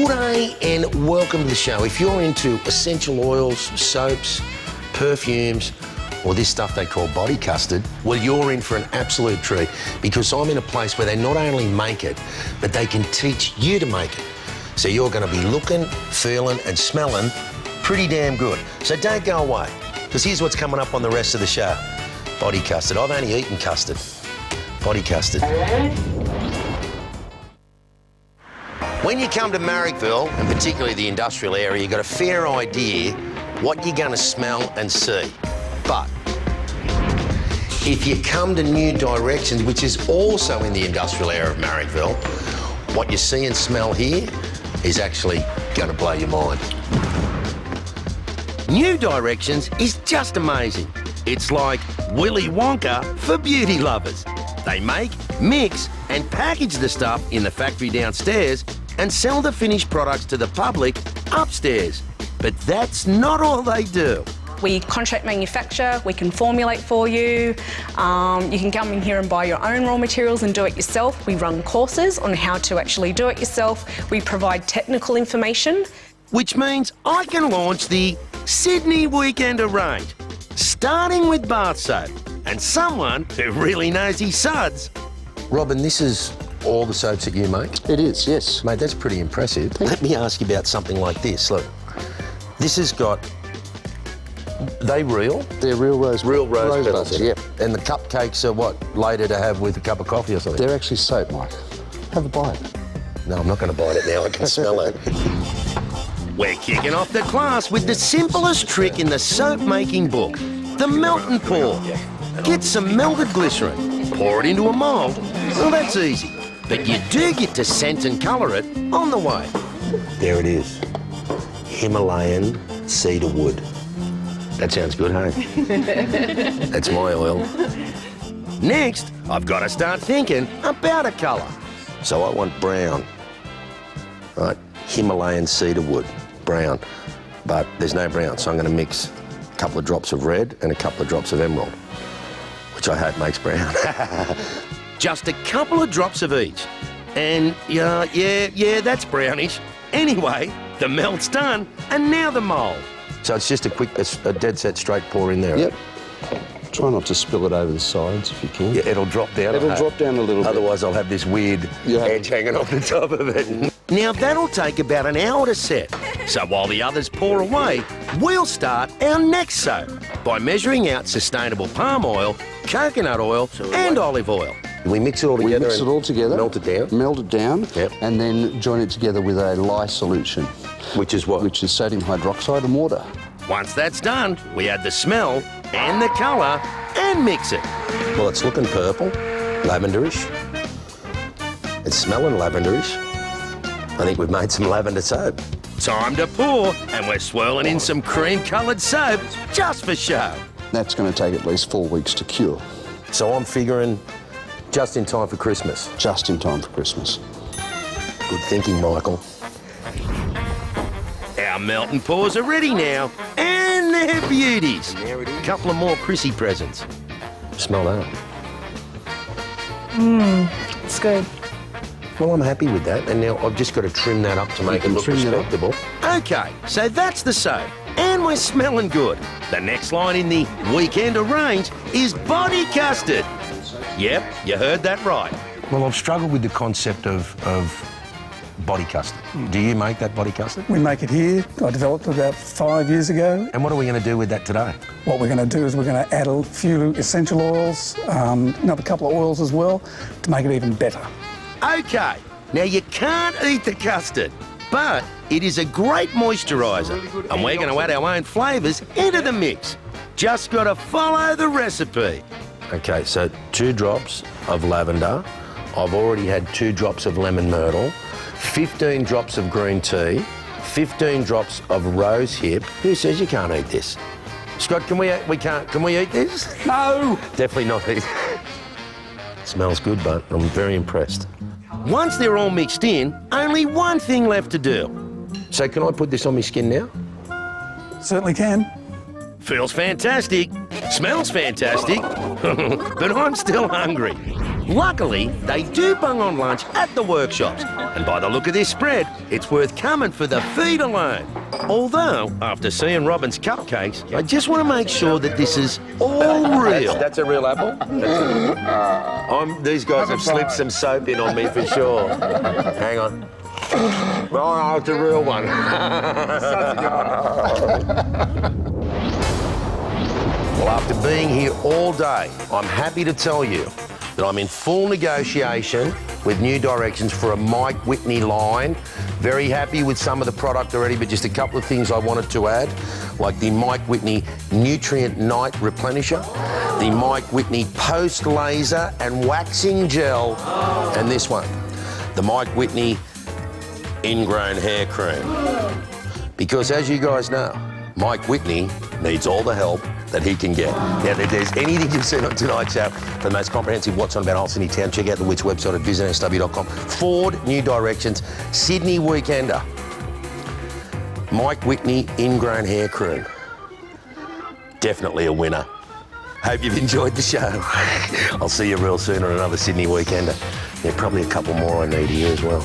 G'day and welcome to the show. If you're into essential oils, soaps, perfumes, or this stuff they call body custard, well, you're in for an absolute treat because I'm in a place where they not only make it, but they can teach you to make it. So you're going to be looking, feeling and smelling pretty damn good. So don't go away because here's what's coming up on the rest of the show. Body custard. I've only eaten custard. Body custard. When you come to Marrickville, and particularly the industrial area, you've got a fair idea what you're going to smell and see. But if you come to New Directions, which is also in the industrial area of Marrickville, what you see and smell here is actually going to blow your mind. New Directions is just amazing. It's like Willy Wonka for beauty lovers. They make, mix and package the stuff in the factory downstairs and sell the finished products to the public upstairs. But that's not all they do. We contract manufacture, we can formulate for you. You can come in here and buy your own raw materials and do it yourself. We run courses on how to actually do it yourself. We provide technical information. Which means I can launch the Sydney Weekender range, starting with bath soap and someone who really knows his suds. Robin, this is all the soaps that you make? It is, yes. Mate, that's pretty impressive. Let me ask you about something like this. Look, this has got... They real? They're real rose petals, yeah. And the cupcakes are what, later to have with a cup of coffee or something? They're actually soap, Mike. Have a bite. No, I'm not going to bite it now. I can smell it. We're kicking off the class with the simplest trick in the soap-making book, the melt and pour. Get some melted glycerin, pour it into a mould. Well, that's easy. But you do get to scent and colour it on the way. There it is. Himalayan cedar wood. That sounds good, hey? That's my oil. Next, I've got to start thinking about a colour. So I want brown. Right, Himalayan cedar wood, brown. But there's no brown, so I'm going to mix a couple of drops of red and a couple of drops of emerald, which I hope makes brown. Just a couple of drops of each. And yeah, that's brownish. Anyway, the melt's done, and now the mould. So it's just a dead set straight pour in there. Yep. Try not to spill it over the sides if you can. Yeah, it'll drop down. It'll drop down a little bit. Otherwise I'll have this weird edge hanging off the top of it. Now that'll take about an hour to set. So while the others pour away, we'll start our next soap by measuring out sustainable palm oil, coconut oil and olive oil. We mix it all together. We mix it all together. Melt it down. Melt it down. Yep. And then join it together with a lye solution. Which is what? Which is sodium hydroxide and water. Once that's done, we add the smell and the colour and mix it. Well, it's looking purple, lavenderish. It's smelling lavenderish. I think we've made some lavender soap. Time to pour, and we're swirling in some cream-coloured soap just for show. That's going to take at least 4 weeks to cure. So I'm figuring just in time for Christmas. Just in time for Christmas. Good thinking, Michael. Our melt and pours are ready now, and they're beauties. A couple of more Chrissy presents. Smell that. It's good. Well, I'm happy with that, and now I've just got to trim that up to make it look respectable. Okay, so that's the soap, and we're smelling good. The next line in the Weekender range is body custard. Yep, you heard that right. Well, I've struggled with the concept of body custard. Do you make that body custard? We make it here. I developed it about 5 years ago. And what are we going to do with that today? What we're going to do is we're going to add a few essential oils, another couple of oils as well, to make it even better. Okay, now you can't eat the custard, but it is a great moisturiser, and we're going to add our own flavours into the mix. Just got to follow the recipe. Okay, so 2 drops of lavender. I've already had 2 drops of lemon myrtle, 15 drops of green tea, 15 drops of rose hip. Who says you can't eat this? Scott, can we eat this? No! Definitely not eat. Smells good, but I'm very impressed. Once they're all mixed in, only one thing left to do. So can I put this on my skin now? Certainly can. Feels fantastic, smells fantastic, but I'm still hungry. Luckily, they do bung on lunch at the workshops, and by the look of this spread, it's worth coming for the feed alone. Although, after seeing Robin's cupcakes, I just want to make sure that this is all real. That's a real apple? These guys have slipped some soap in on me for sure. Hang on. Oh, no, it's a real one. Well, after being here all day, I'm happy to tell you that I'm in full negotiation with New Directions for a Mike Whitney line. Very happy with some of the product already, but just a couple of things I wanted to add, like the Mike Whitney Nutrient Night Replenisher, the Mike Whitney Post Laser and Waxing Gel, and this one, the Mike Whitney Ingrown Hair Cream. Because as you guys know, Mike Whitney needs all the help that he can get. Now, if there's anything you've seen on tonight's show, for the most comprehensive What's On About Whole Sydney Town, check out the Wits website at visitsw.com. Ford New Directions, Sydney Weekender. Mike Whitney Ingrown Hair Cream. Definitely a winner. Hope you've enjoyed the show. I'll see you real soon on another Sydney Weekender. There are probably a couple more I need here as well.